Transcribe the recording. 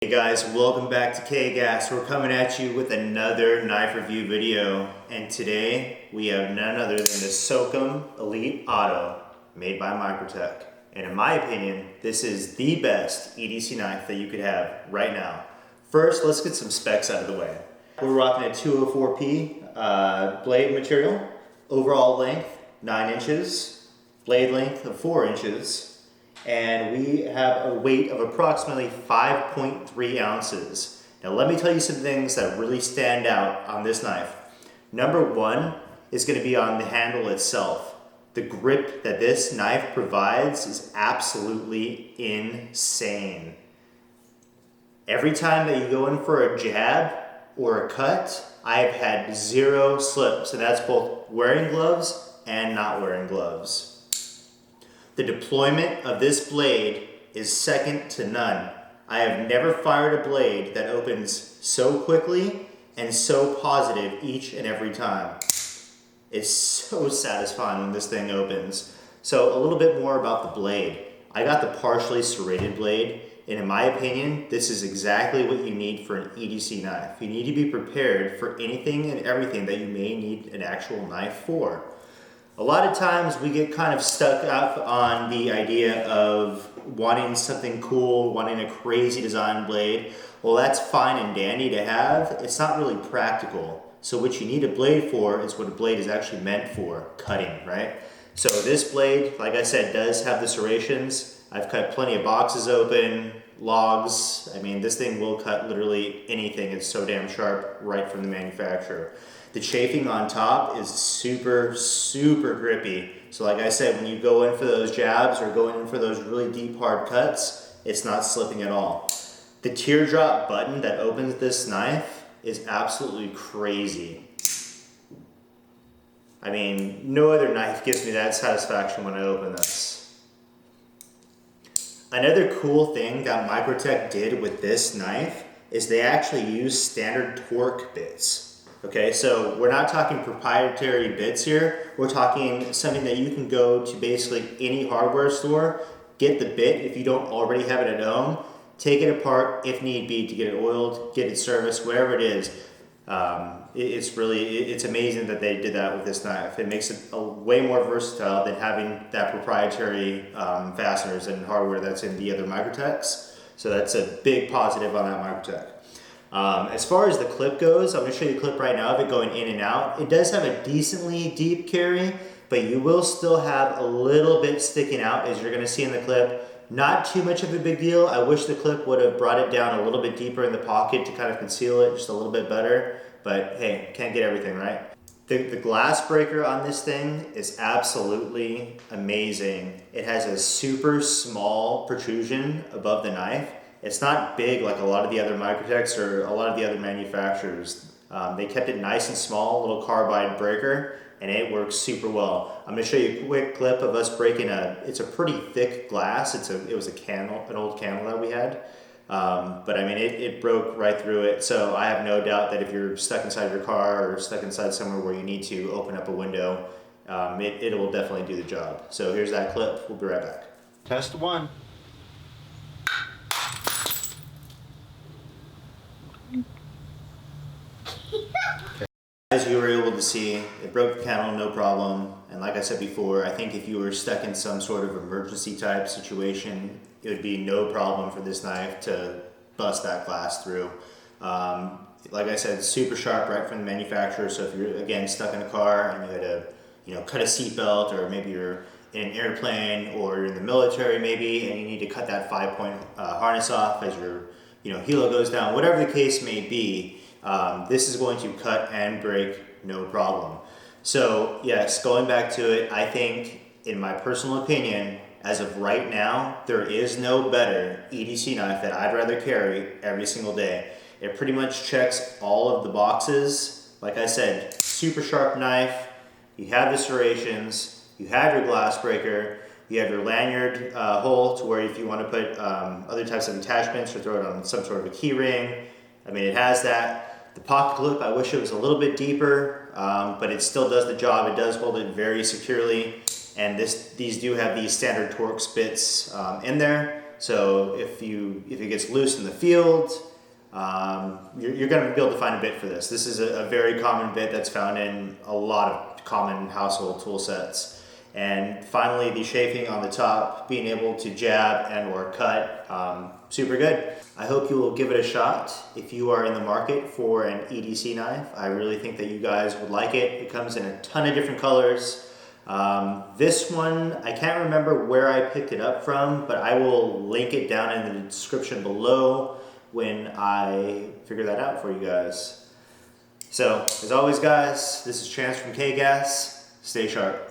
Hey guys, welcome back to K-Gas. We're coming at you with another knife review video, and today we have none other than the SOCOM Elite Auto made by Microtech. And in my opinion, this is the best EDC knife that you could have right now. First, let's get some specs out of the way. We're rocking a 204P blade material, overall length 9 inches, blade length of 4 inches, and we have a weight of approximately 5.3 ounces. Now let me tell you some things that really stand out on this knife. Number one is going to be on the handle itself. The grip that this knife provides is absolutely insane. Every time that you go in for a jab or a cut, I've had 0 slips, and that's both wearing gloves and not wearing gloves. The deployment of this blade is second to none. I have never fired a blade that opens so quickly and so positive each and every time. It's so satisfying when this thing opens. So a little bit more about the blade. I got the partially serrated blade, and in my opinion, this is exactly what you need for an EDC knife. You need to be prepared for anything and everything that you may need an actual knife for. A lot of times we get kind of stuck up on the idea of wanting something cool, wanting a crazy design blade. Well, that's fine and dandy to have. It's not really practical. So what you need a blade for is what a blade is actually meant for, cutting, right? So this blade, like I said, does have the serrations. I've cut plenty of boxes open, logs. I mean, this thing will cut literally anything. It's so damn sharp right from the manufacturer. The chafing on top is super, super grippy. So like I said, when you go in for those jabs or going in for those really deep, hard cuts, it's not slipping at all. The teardrop button that opens this knife is absolutely crazy. I mean, no other knife gives me that satisfaction when I open this. Another cool thing that Microtech did with this knife is they actually use standard torque bits. Okay, so we're not talking proprietary bits here. We're talking something that you can go to basically any hardware store, get the bit if you don't already have it at home, take it apart if need be to get it oiled, get it serviced, whatever it is. It's amazing that they did that with this knife. It makes it way more versatile than having that proprietary fasteners and hardware that's in the other Microtechs. So that's a big positive on that Microtech. As far as the clip goes, I'm going to show you a clip right now of it going in and out. It does have a decently deep carry, but you will still have a little bit sticking out, as you're going to see in the clip. Not too much of a big deal. I wish the clip would have brought it down a little bit deeper in the pocket to kind of conceal it just a little bit better, but hey, can't get everything right. The glass breaker on this thing is absolutely amazing. It has a super small protrusion above the knife. It's not big like a lot of the other Microtechs or a lot of the other manufacturers. They kept it nice and small, little carbide breaker, and it works super well. I'm going to show you a quick clip of us breaking it's a pretty thick glass. It was an old candle that we had. But I mean, it broke right through it. So I have no doubt that if you're stuck inside your car or stuck inside somewhere where you need to open up a window, it will definitely do the job. So here's that clip. We'll be right back. Test 1. As you were able to see, it broke the candle, no problem. And like I said before, I think if you were stuck in some sort of emergency type situation, it would be no problem for this knife to bust that glass through. Like I said, super sharp right from the manufacturer. So if you're, again, stuck in a car and you had to cut a seatbelt, or maybe you're in an airplane or you're in the military maybe, and you need to cut that 5-point harness off as your helo goes down, whatever the case may be, this is going to cut and break no problem. So yes, going back to it, I think, in my personal opinion, as of right now, there is no better EDC knife that I'd rather carry every single day. It pretty much checks all of the boxes. Like I said, super sharp knife, you have the serrations, you have your glass breaker, you have your lanyard hole to where if you want to put other types of attachments or throw it on some sort of a key ring, I mean, it has that. The pocket clip, I wish it was a little bit deeper, but it still does the job. It does hold it very securely, and these do have these standard Torx bits in there. So if it gets loose in the field, you're going to be able to find a bit for this. This is a very common bit that's found in a lot of common household tool sets. And finally, the chafing on the top, being able to jab and or cut, super good. I hope you will give it a shot if you are in the market for an EDC knife. I really think that you guys would like it. It comes in a ton of different colors. This one, I can't remember where I picked it up from, but I will link it down in the description below when I figure that out for you guys. So, as always guys, this is Chance from K-Gas. Stay sharp.